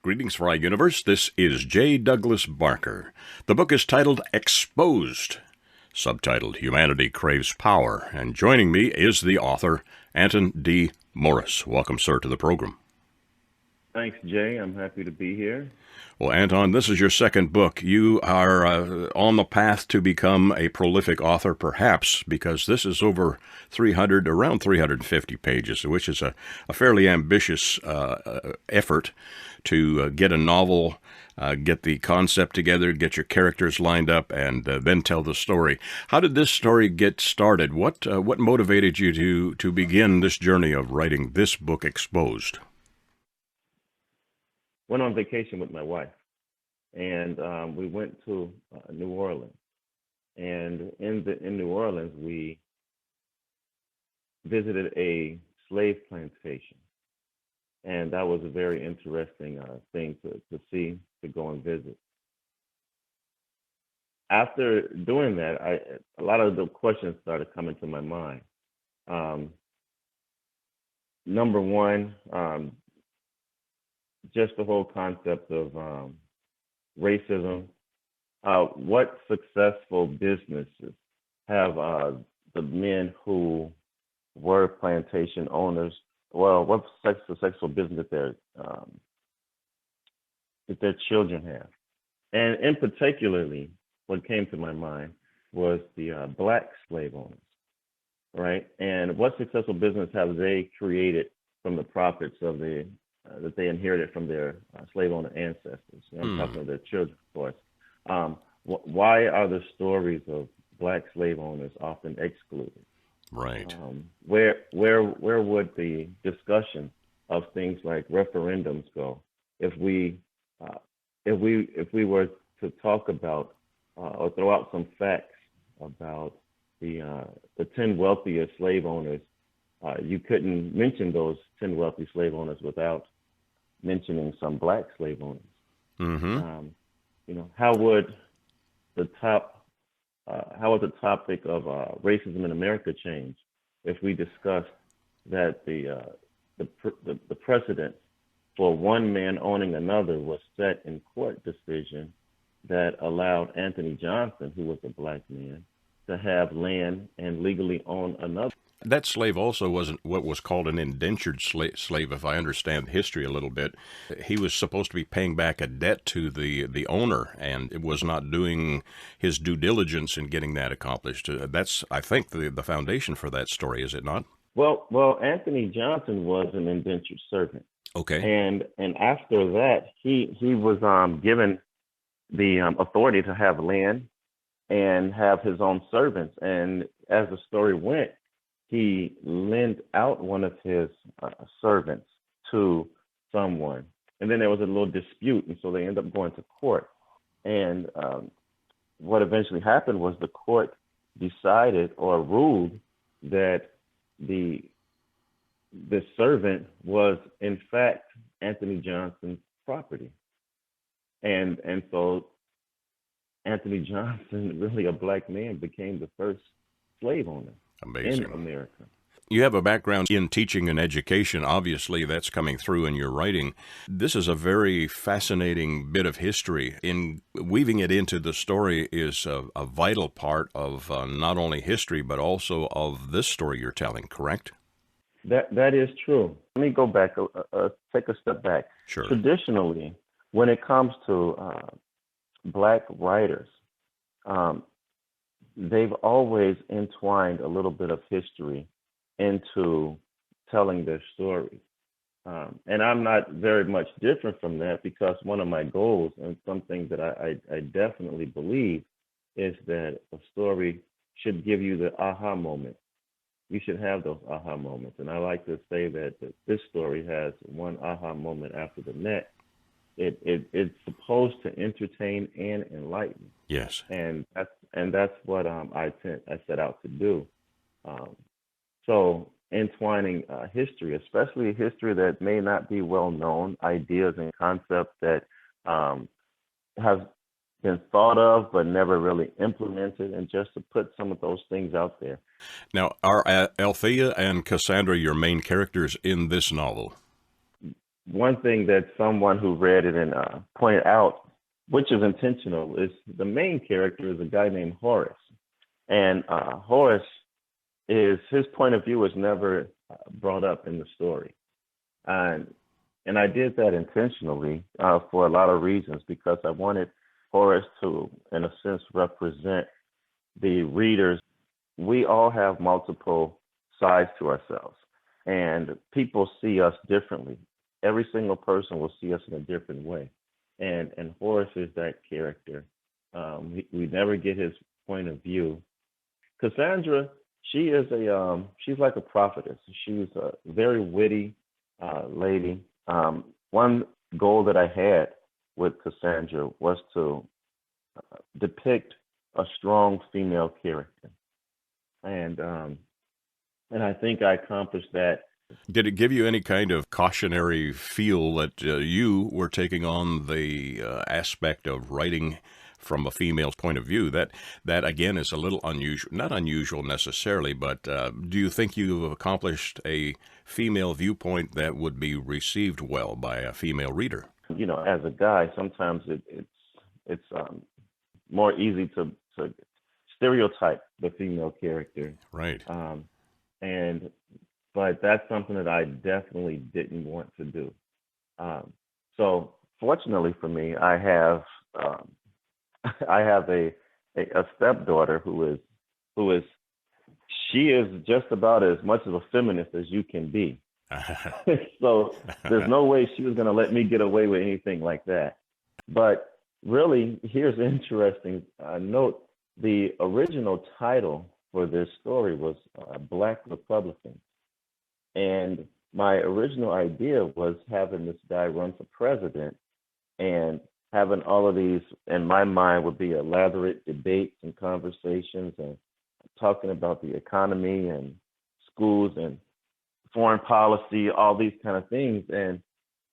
Greetings for our universe. This is J. Douglas Barker. The book is titled Exposed, subtitled Humanity Craves Power, and joining me is the author, Anton D. Morris. Welcome, sir, to the program. Thanks, Jay. I'm happy to be here. Well, Anton, this is your second book. You are on the path to become a prolific author, perhaps, because this is over around 350 pages, which is a fairly ambitious effort to get a novel, get the concept together, get your characters lined up, and then tell the story. How did this story get started? What motivated you to begin this journey of writing this book, Exposed? Went on vacation with my wife, and we went to New Orleans. And in New Orleans, we visited a slave plantation, and that was a very interesting thing to see, to go and visit. After doing that, a lot of the questions started coming to my mind. Number one, just the whole concept of racism. What successful businesses have the men who were plantation owners? Well, what successful business that their children have? And in particularly, what came to my mind was the black slave owners, right? And what successful business have they created from the profits of that they inherited from their slave owner ancestors? I'm talking of their children, of course. Why are the stories of black slave owners often excluded? Right. Where would the discussion of things like referendums go if we were to talk about or throw out some facts about the 10 wealthiest slave owners? You couldn't mention those 10 wealthy slave owners without mentioning some black slave owners. Mm-hmm. How would the topic of racism in America change if we discussed that the precedent for one man owning another was set in court decision that allowed Anthony Johnson, who was a black man, to have land and legally own another? That slave also wasn't what was called an indentured slave, if I understand history a little bit. He was supposed to be paying back a debt to the owner, and it was not doing his due diligence in getting that accomplished. That's, I think, the foundation for that story, is it not? Well, Anthony Johnson was an indentured servant. Okay. And after that, he was given the authority to have land and have his own servants. And as the story went, he lent out one of his servants to someone. And then there was a little dispute, and so they ended up going to court. And what eventually happened was the court decided or ruled that the servant was, in fact, Anthony Johnson's property. And so Anthony Johnson, really a black man, became the first slave owner. Amazing. In America. You have a background in teaching and education. Obviously, that's coming through in your writing. This is a very fascinating bit of history. In weaving it into the story is a vital part of not only history, but also of this story you're telling, correct? That is true. Let me go back, take a step back. Sure. Traditionally, when it comes to black writers, they've always entwined a little bit of history into telling their stories. And I'm not very much different from that, because one of my goals and something that I definitely believe is that a story should give you the aha moment. You should have those aha moments. And I like to say that this story has one aha moment after the next. It's supposed to entertain and enlighten. Yes. And that's what I set out to do. So entwining history, especially history that may not be well known, ideas and concepts that have been thought of but never really implemented, and just to put some of those things out there. Now, are Althea and Cassandra your main characters in this novel? one thing that someone who read it and pointed out, which is intentional, is the main character is a guy named Horace, and Horace is his point of view is never brought up in the story, and I did that intentionally for a lot of reasons because I wanted Horace to, in a sense, represent the readers. We all have multiple sides to ourselves, and people see us differently. Every single person will see us in a different way, and Horace is that character. We never get his point of view. Cassandra, she's like a prophetess. She's a very witty lady. One goal that I had with Cassandra was to depict a strong female character, and I think I accomplished that. Did it give you any kind of cautionary feel that you were taking on the aspect of writing from a female's point of view? That again is a little unusual, not unusual necessarily, but do you think you've accomplished a female viewpoint that would be received well by a female reader? As a guy, sometimes it's more easy to stereotype the female character, Right. and but that's something that I definitely didn't want to do. So fortunately for me, I have I have a stepdaughter who is she is just about as much of a feminist as you can be. So there's no way she was going to let me get away with anything like that. But really, here's an interesting note. The original title for this story was Black Republicans. And my original idea was having this guy run for president and having all of these, in my mind, would be elaborate debates and conversations and talking about the economy and schools and foreign policy, all these kind of things. And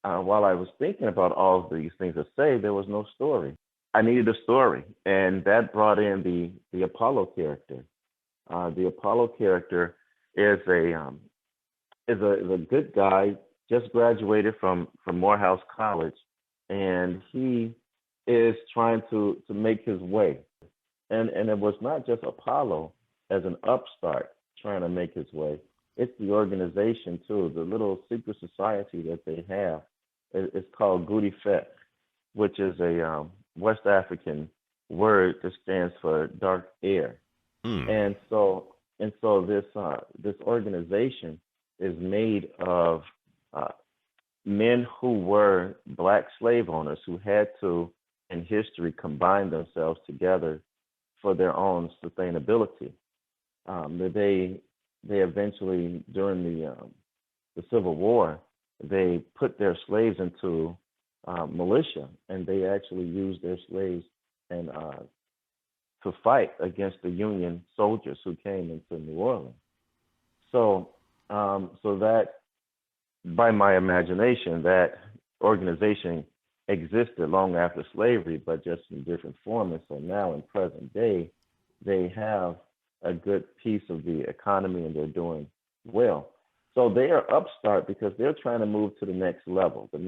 while I was thinking about all of these things to say, there was no story. I needed a story, and that brought in the Apollo character. The Apollo character is a good guy, just graduated from Morehouse College, and he is trying to make his way. And it was not just Apollo as an upstart trying to make his way. It's the organization too, the little secret society that they have. It's called Gudi Fet, which is a West African word that stands for dark air. Hmm. And so this organization is made of men who were black slave owners who had to, in history, combine themselves together for their own sustainability. They eventually, during the Civil War, they put their slaves into militia, and they actually used their slaves and to fight against the Union soldiers who came into New Orleans. So that, by my imagination, that organization existed long after slavery, but just in different form. And so now, in present day, they have a good piece of the economy, and they're doing well. So they are upstart because they're trying to move to the next level in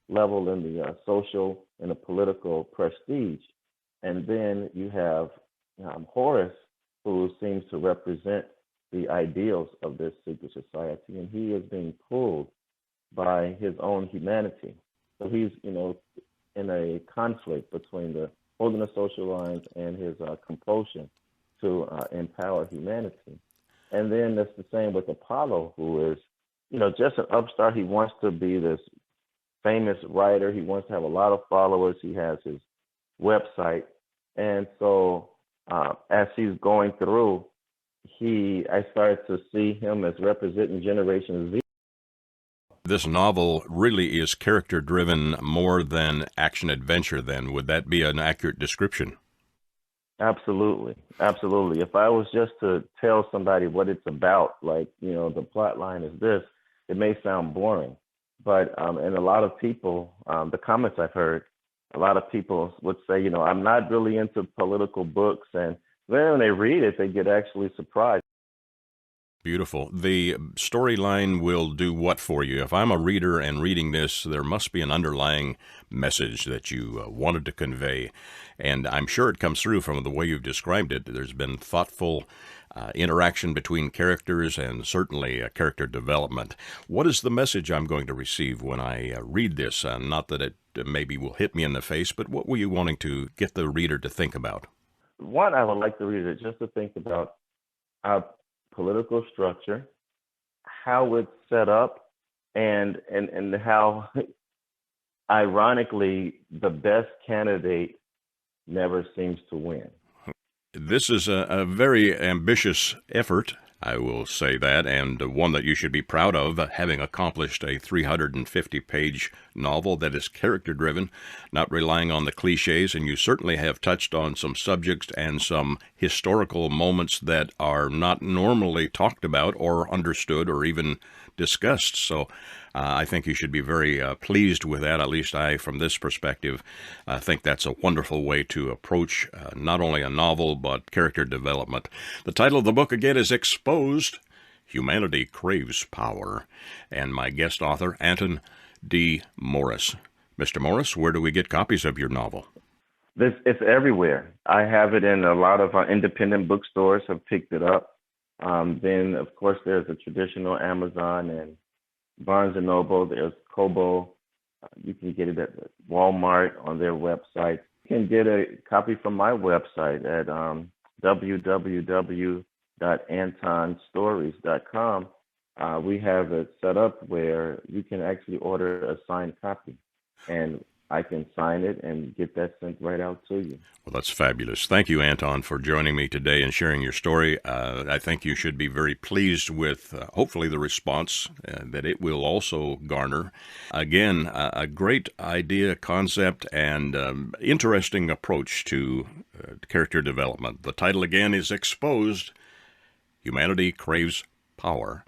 the social and the political prestige. And then you have Horace, who seems to represent the ideals of this secret society, and he is being pulled by his own humanity. So he's, in a conflict between the holding the social lines and his compulsion to empower humanity. And then that's the same with Apollo, who is, just an upstart. He wants to be this famous writer. He wants to have a lot of followers. He has his website. And so as he's going through, I started to see him as representing Generation Z. This novel really is character-driven more than action-adventure, then. Would that be an accurate description? Absolutely. Absolutely. If I was just to tell somebody what it's about, like, the plot line is this, it may sound boring. But, and a lot of people, the comments I've heard, a lot of people would say, I'm not really into political books. And then when they read it, they get actually surprised. Beautiful. The storyline will do what for you? If I'm a reader and reading this, there must be an underlying message that you wanted to convey. And I'm sure it comes through from the way you've described it. There's been thoughtful interaction between characters and certainly character development. What is the message I'm going to receive when I read this? Not that it maybe will hit me in the face, but what were you wanting to get the reader to think about? One, I would like the reader just to think about our political structure, how it's set up, and how ironically the best candidate never seems to win. This is a very ambitious effort, I will say that, and one that you should be proud of, having accomplished a 350-page novel that is character-driven, not relying on the cliches, and you certainly have touched on some subjects and some historical moments that are not normally talked about or understood or even discussed. So I think you should be very pleased with that. At least I, from this perspective, think that's a wonderful way to approach not only a novel, but character development. The title of the book, again, is Exposed: Humanity Craves Power. And my guest author, Anton D. Morris. Mr. Morris, where do we get copies of your novel? It's everywhere. I have it in a lot of independent bookstores have picked it up. Then, of course, there's a traditional Amazon and Barnes and Noble. There's Kobo. You can get it at Walmart on their website. You can get a copy from my website at www.antonstories.com. We have it set up where you can actually order a signed copy, and I can sign it and get that sent right out to you. Well, that's fabulous. Thank you, Anton, for joining me today and sharing your story. I think you should be very pleased with, hopefully, the response that it will also garner. Again, a great idea, concept, and interesting approach to character development. The title, again, is Exposed: Humanity Craves Power.